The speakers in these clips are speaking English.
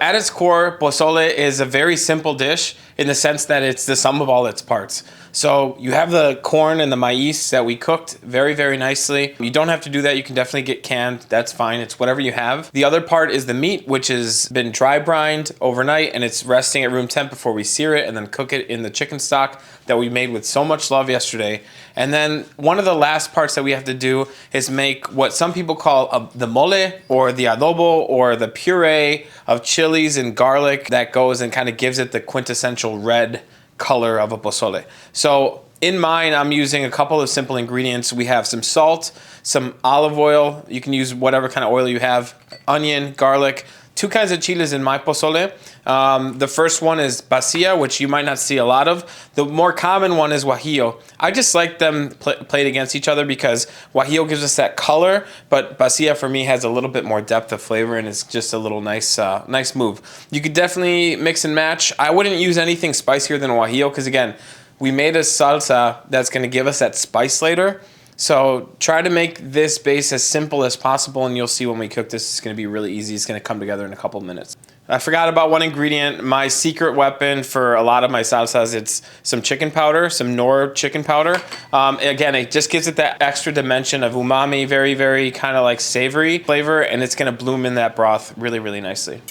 At its core, pozole is a very simple dish in the sense that it's the sum of all its parts. So you have the corn and the maize that we cooked very, very nicely. You don't have to do that. You can definitely get canned. That's fine. It's whatever you have. The other part is the meat, which has been dry brined overnight and it's resting at room temp before we sear it and then cook it in the chicken stock that we made with so much love yesterday. And then one of the last parts that we have to do is make what some people call the mole or the adobo or the puree of chilies and garlic that goes and kind of gives it the quintessential red color of a pozole. So in mine, I'm using a couple of simple ingredients. We have some salt, some olive oil. You can use whatever kind of oil you have, onion, garlic, 2 kinds of chiles in my pozole. The first one is pasilla, which you might not see a lot of. The more common one is guajillo. I just like them played against each other because guajillo gives us that color, but pasilla for me has a little bit more depth of flavor and it's just a little nice move. You could definitely mix and match. I wouldn't use anything spicier than guajillo because again, we made a salsa that's gonna give us that spice later. So try to make this base as simple as possible and you'll see when we cook this, it's gonna be really easy. It's gonna come together in a couple minutes. I forgot about one ingredient. My secret weapon for a lot of my salsas, it's some chicken powder, some Knorr chicken powder. Again, it just gives it that extra dimension of umami, very, very kind of like savory flavor, and it's gonna bloom in that broth really, really nicely.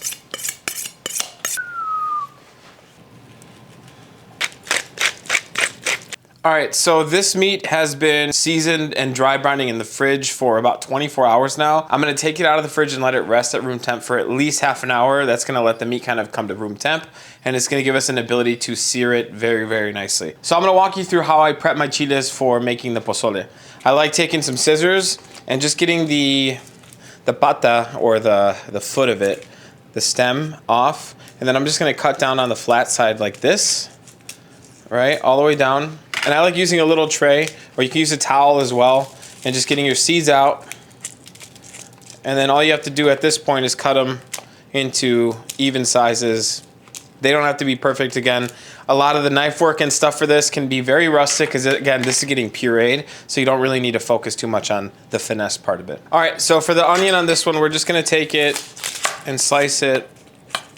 All right, so this meat has been seasoned and dry brining in the fridge for about 24 hours now. I'm gonna take it out of the fridge and let it rest at room temp for at least half an hour. That's gonna let the meat kind of come to room temp, and it's gonna give us an ability to sear it very, very nicely. So I'm gonna walk you through how I prep my chiles for making the pozole. I like taking some scissors and just getting the pata, or the foot of it, the stem off, and then I'm just gonna cut down on the flat side like this, right, all the way down. And I like using a little tray, or you can use a towel as well, and just getting your seeds out. And then all you have to do at this point is cut them into even sizes. They don't have to be perfect again. A lot of the knife work and stuff for this can be very rustic because again, this is getting pureed, so you don't really need to focus too much on the finesse part of it. All right, so for the onion on this one, we're just gonna take it and slice it,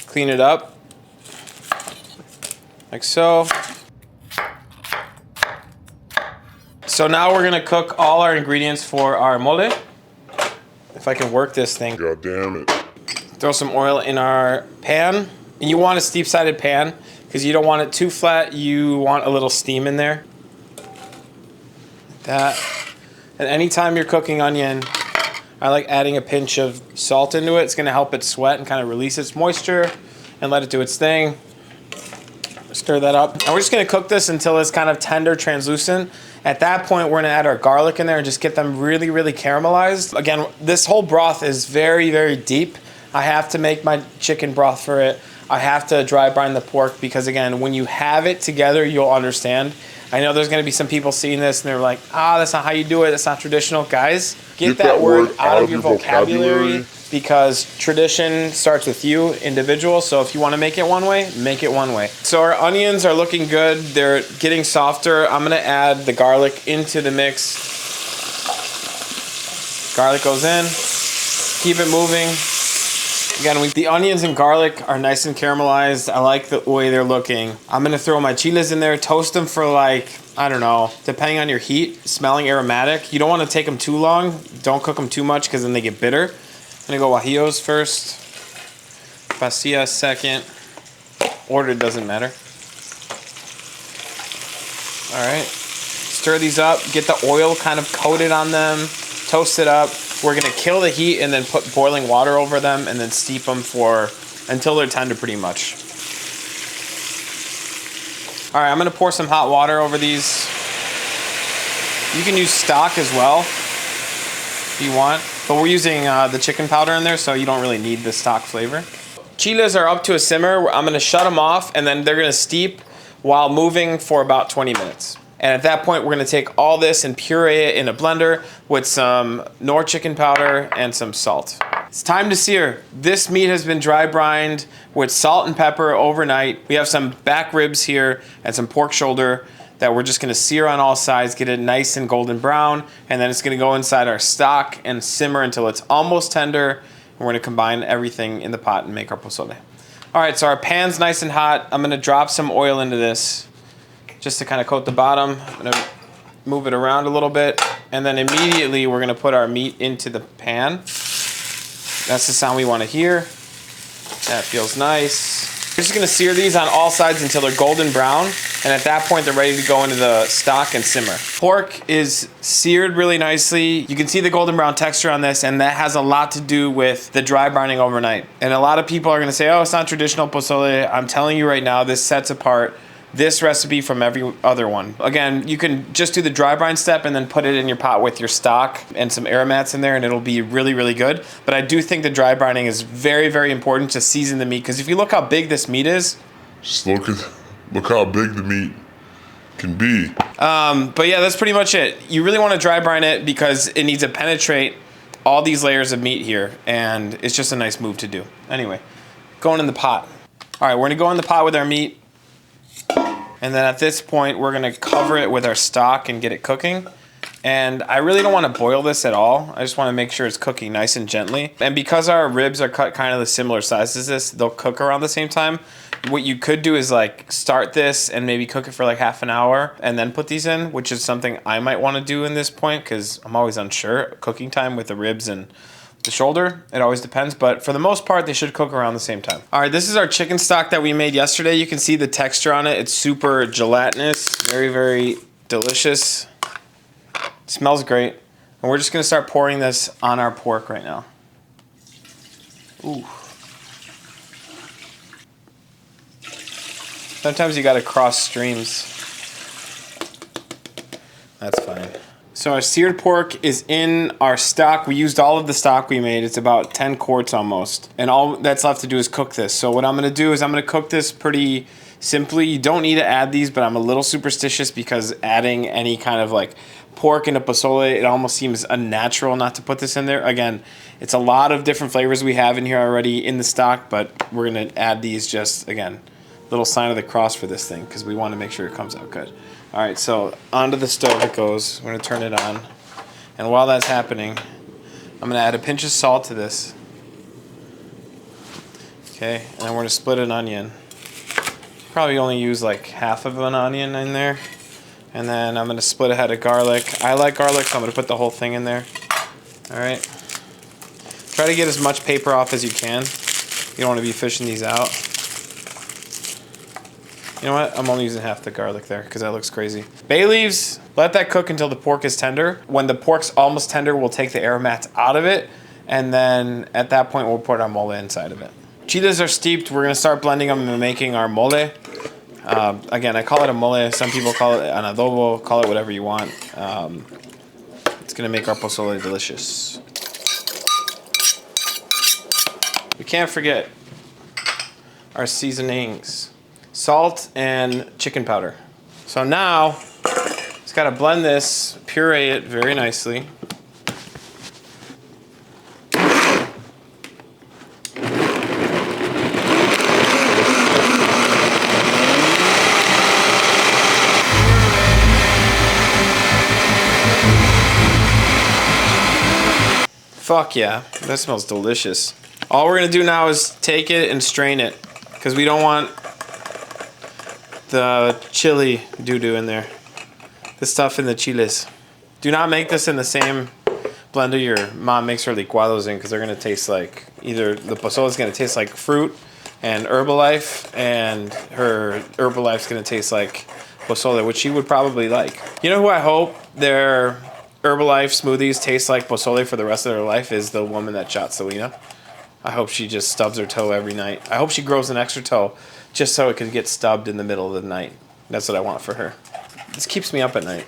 clean it up, like so. So now we're gonna cook all our ingredients for our mole. If I can work this thing. God damn it. Throw some oil in our pan. And you want a steep-sided pan because you don't want it too flat. You want a little steam in there. Like that. And anytime you're cooking onion, I like adding a pinch of salt into it. It's gonna help it sweat and kind of release its moisture and let it do its thing. Stir that up. And we're just gonna cook this until it's kind of tender, translucent. At that point, we're gonna add our garlic in there and just get them really, really caramelized. Again, this whole broth is very, very deep. I have to make my chicken broth for it. I have to dry brine the pork because again, when you have it together, you'll understand. I know there's gonna be some people seeing this and they're like, that's not how you do it. That's not traditional. Guys, get that word out of your vocabulary because tradition starts with you, individual. So if you wanna make it one way, make it one way. So our onions are looking good. They're getting softer. I'm gonna add the garlic into the mix. Garlic goes in, keep it moving. Again, the onions and garlic are nice and caramelized. I like the way they're looking. I'm gonna throw my chiles in there, toast them for like, I don't know, depending on your heat, smelling aromatic. You don't wanna take them too long. Don't cook them too much because then they get bitter. I'm gonna go guajillos first, pasilla second. Order doesn't matter. All right, stir these up, get the oil kind of coated on them, toast it up. We're gonna kill the heat and then put boiling water over them and then steep them until they're tender pretty much. All right, I'm gonna pour some hot water over these. You can use stock as well if you want, but we're using the chicken powder in there, so you don't really need the stock flavor. Chiles are up to a simmer. I'm gonna shut them off and then they're gonna steep while moving for about 20 minutes. And at that point, we're gonna take all this and puree it in a blender with some Knorr chicken powder and some salt. It's time to sear. This meat has been dry brined with salt and pepper overnight. We have some back ribs here and some pork shoulder that we're just gonna sear on all sides, get it nice and golden brown, and then it's gonna go inside our stock and simmer until it's almost tender. And we're gonna combine everything in the pot and make our pozole. All right, so our pan's nice and hot. I'm gonna drop some oil into this just to kind of coat the bottom. I'm gonna move it around a little bit, and then immediately we're gonna put our meat into the pan. That's the sound we wanna hear. That feels nice. We're just gonna sear these on all sides until they're golden brown, and at that point they're ready to go into the stock and simmer. Pork is seared really nicely. You can see the golden brown texture on this, and that has a lot to do with the dry brining overnight. And a lot of people are gonna say, oh, it's not traditional pozole. I'm telling you right now, this sets apart this recipe from every other one. Again, you can just do the dry brine step and then put it in your pot with your stock and some aromats in there, and it'll be really, really good. But I do think the dry brining is very, very important to season the meat, because if you look how big this meat is, just look how big the meat can be. But yeah, that's pretty much it. You really want to dry brine it because it needs to penetrate all these layers of meat here, and it's just a nice move to do. Anyway, going in the pot. All right, we're gonna go in the pot with our meat. And then at this point, we're gonna cover it with our stock and get it cooking. And I really don't wanna boil this at all. I just wanna make sure it's cooking nice and gently. And because our ribs are cut kind of the similar size as this, they'll cook around the same time. What you could do is like start this and maybe cook it for like half an hour and then put these in, which is something I might wanna do in this point because I'm always unsure. Cooking time with the ribs and the shoulder, it always depends, but for the most part, they should cook around the same time. All right, this is our chicken stock that we made yesterday. You can see the texture on it. It's super gelatinous, very, very delicious. It smells great. And we're just gonna start pouring this on our pork right now. Ooh. Sometimes you gotta cross streams. That's fine. So our seared pork is in our stock. We used all of the stock we made. It's about 10 quarts almost. And all that's left to do is cook this. So what I'm gonna do is I'm gonna cook this pretty simply. You don't need to add these, but I'm a little superstitious because adding any kind of like pork into pozole, it almost seems unnatural not to put this in there. Again, it's a lot of different flavors we have in here already in the stock, but we're gonna add these just, again, little sign of the cross for this thing because we wanna make sure it comes out good. All right, so onto the stove it goes. We're gonna turn it on. And while that's happening, I'm gonna add a pinch of salt to this. Okay, and then we're gonna split an onion. Probably only use like half of an onion in there. And then I'm gonna split a head of garlic. I like garlic, so I'm gonna put the whole thing in there. All right. Try to get as much paper off as you can. You don't wanna be fishing these out. You know what? I'm only using half the garlic there because that looks crazy. Bay leaves, let that cook until the pork is tender. When the pork's almost tender, we'll take the aromats out of it. And then at that point, we'll put our mole inside of it. Chiles are steeped. We're gonna start blending them and making our mole. Again, I call it a mole. Some people call it an adobo. Call it whatever you want. It's gonna make our pozole delicious. We can't forget our seasonings. Salt and chicken powder. So now, just gotta blend this, puree it very nicely. Fuck yeah, that smells delicious. All we're gonna do now is take it and strain it because we don't want the chili doo-doo in there. The stuff in the chiles. Do not make this in the same blender your mom makes her licuados in because they're gonna taste like, either the pozole is gonna taste like fruit and Herbalife, and her Herbalife's gonna taste like pozole, which she would probably like. You know who I hope their Herbalife smoothies taste like pozole for the rest of their life is the woman that shot Selena. I hope she just stubs her toe every night. I hope she grows an extra toe just so it could get stubbed in the middle of the night. That's what I want for her. This keeps me up at night.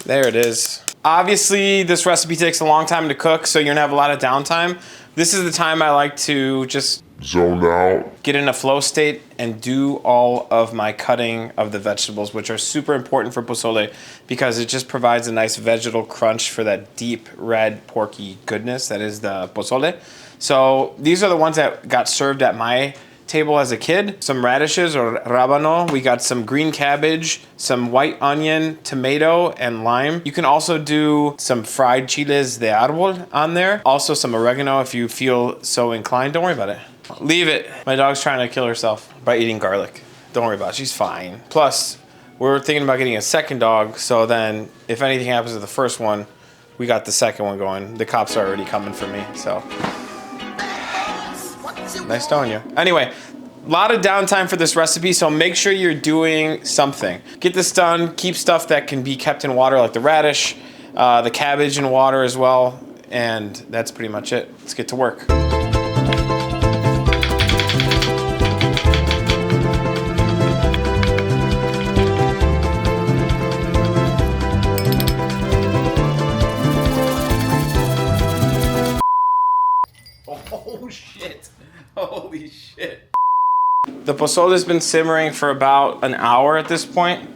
There it is. Obviously, this recipe takes a long time to cook, so you're gonna have a lot of downtime. This is the time I like to just zone out, get in a flow state, and do all of my cutting of the vegetables, which are super important for pozole because it just provides a nice vegetal crunch for that deep red porky goodness that is the pozole. So these are the ones that got served at my table as a kid. Some radishes or rábano. We got some green cabbage, some white onion, tomato, and lime. You can also do some fried chiles de árbol on there. Also some oregano if you feel so inclined. Don't worry about it. Leave it. My dog's trying to kill herself by eating garlic. Don't worry about it. She's fine. Plus, we're thinking about getting a second dog, so then if anything happens to the first one, we got the second one going. The cops are already coming for me, so. Nice knowing you. Anyway, a lot of downtime for this recipe, so make sure you're doing something. Get this done. Keep stuff that can be kept in water, like the radish, the cabbage in water as well, and that's pretty much it. Let's get to work. Oh shit. Holy shit. The pozole has been simmering for about an hour at this point.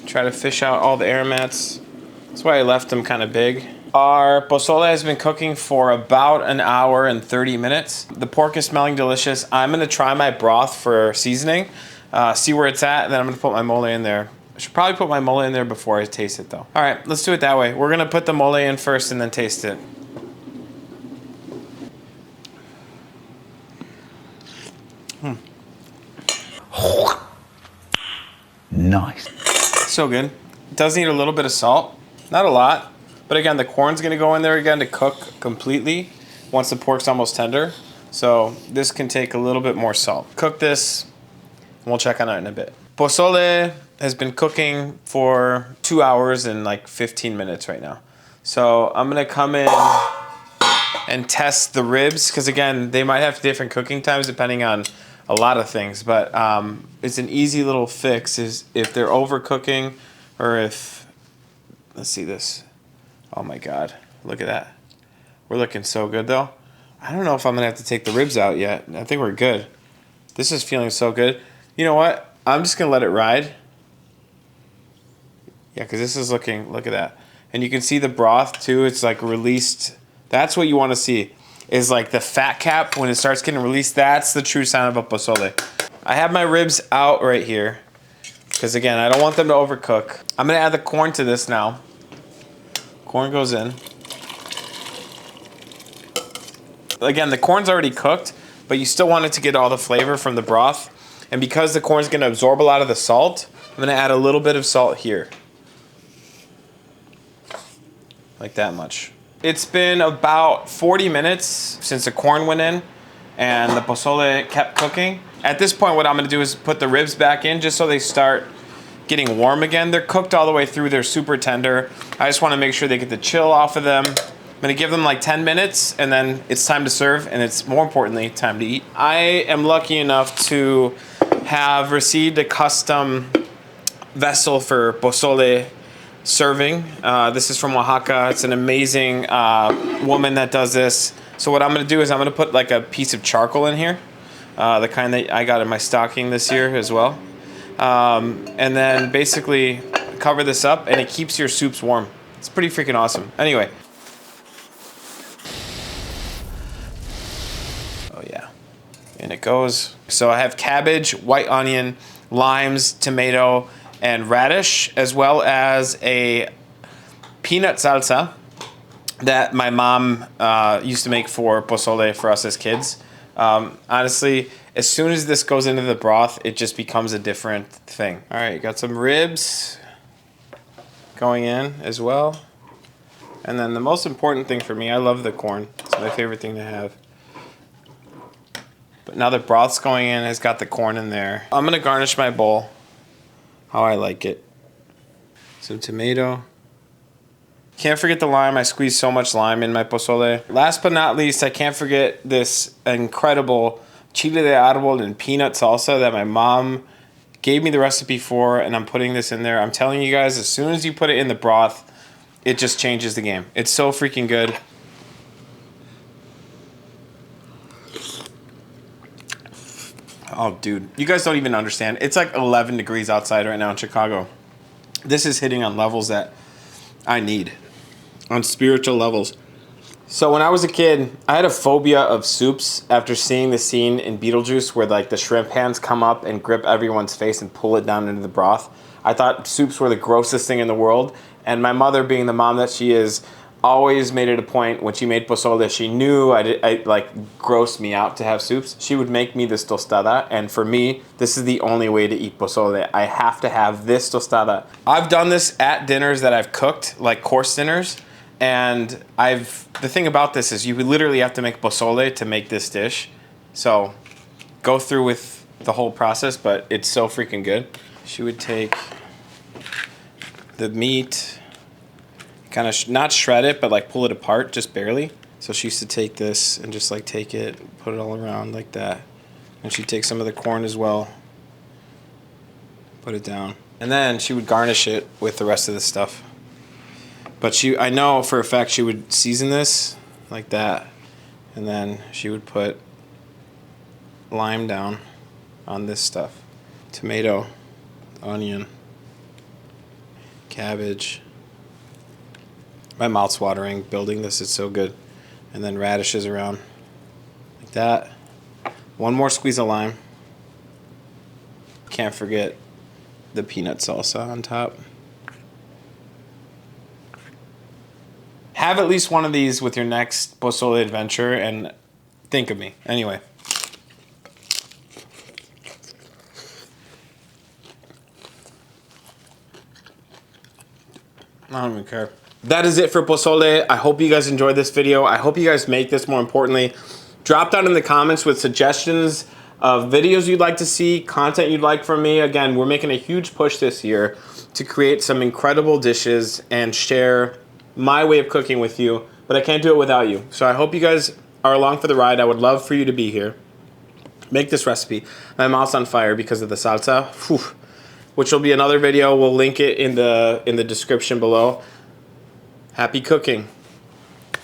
Try to fish out all the air mats. That's why I left them kind of big. Our pozole has been cooking for about an hour and 30 minutes. The pork is smelling delicious. I'm gonna try my broth for seasoning, see where it's at, and then I'm gonna put my mole in there. I should probably put my mole in there before I taste it though. All right, let's do it that way. We're gonna put the mole in first and then taste it. Nice. So good. It does need a little bit of salt. Not a lot. But again, the corn's going to go in there again to cook completely once the pork's almost tender. So this can take a little bit more salt. Cook this, and we'll check on it in a bit. Pozole has been cooking for 2 hours and like 15 minutes right now. So I'm going to come in and test the ribs, because again, they might have different cooking times depending on a lot of things, but it's an easy little fix is if they're overcooking or if, let's see this. Oh my God, look at that. We're looking so good though. I don't know if I'm gonna have to take the ribs out yet. I think we're good. This is feeling so good. You know what? I'm just gonna let it ride. Yeah, because this is looking, look at that. And you can see the broth too, it's like released. That's what you wanna see. Is like the fat cap, when it starts getting released, that's the true sign of a pozole. I have my ribs out right here, because again, I don't want them to overcook. I'm gonna add the corn to this now. Corn goes in. Again, the corn's already cooked, but you still want it to get all the flavor from the broth. And because the corn's gonna absorb a lot of the salt, I'm gonna add a little bit of salt here. Like that much. It's been about 40 minutes since the corn went in and the pozole kept cooking. At this point, what I'm gonna do is put the ribs back in just so they start getting warm again. They're cooked all the way through, they're super tender. I just wanna make sure they get the chill off of them. I'm gonna give them like 10 minutes and then it's time to serve, and it's more importantly, time to eat. I am lucky enough to have received a custom vessel for pozole serving. This is from Oaxaca. It's an amazing woman that does this. So what I'm gonna do is I'm gonna put like a piece of charcoal in here, the kind that I got in my stocking this year as well. And then basically cover this up and it keeps your soups warm. It's pretty freaking awesome. Anyway. Oh yeah, and it goes. So I have cabbage, white onion, limes, tomato, and radish, as well as a peanut salsa that my mom used to make for pozole for us as kids. Honestly, as soon as this goes into the broth, it just becomes a different thing. All right, got some ribs going in as well. And then the most important thing for me, I love the corn. It's my favorite thing to have. But now the broth's going in, it's got the corn in there. I'm gonna garnish my bowl how I like it. Some tomato. Can't forget the lime. I squeeze so much lime in my pozole. Last but not least, I can't forget this incredible chile de árbol and peanut salsa that my mom gave me the recipe for, and I'm putting this in there. I'm telling you guys, as soon as you put it in the broth, it just changes the game. It's so freaking good. Oh, dude, you guys don't even understand. It's like 11 degrees outside right now in Chicago. This is hitting on levels that I need, on spiritual levels. So when I was a kid, I had a phobia of soups after seeing the scene in Beetlejuice where like the shrimp hands come up and grip everyone's face and pull it down into the broth. I thought soups were the grossest thing in the world. And my mother, being the mom that she is, always made it a point when she made pozole. She knew I like grossed me out to have soups. She would make me this tostada, and for me, this is the only way to eat pozole. I have to have this tostada. I've done this at dinners that I've cooked, like course dinners, and the thing about this is you literally have to make pozole to make this dish. So go through with the whole process, but it's so freaking good. She would take the meat, kind of not shred it, but like pull it apart just barely. So she used to take this and just like take it, put it all around like that. And she'd take some of the corn as well, put it down. And then she would garnish it with the rest of the stuff. But I know for a fact she would season this like that. And then she would put lime down on this stuff. Tomato, onion, cabbage. My mouth's watering building this, it's so good. And then radishes around like that. One more squeeze of lime. Can't forget the peanut salsa on top. Have at least one of these with your next pozole adventure and think of me. Anyway. I don't even care. That is it for pozole. I hope you guys enjoyed this video. I hope you guys make this, more importantly. Drop down in the comments with suggestions of videos you'd like to see, content you'd like from me. Again, we're making a huge push this year to create some incredible dishes and share my way of cooking with you, but I can't do it without you. So I hope you guys are along for the ride. I would love for you to be here. Make this recipe. My mouth's on fire because of the salsa, which will be another video. We'll link it in the description below. Happy cooking.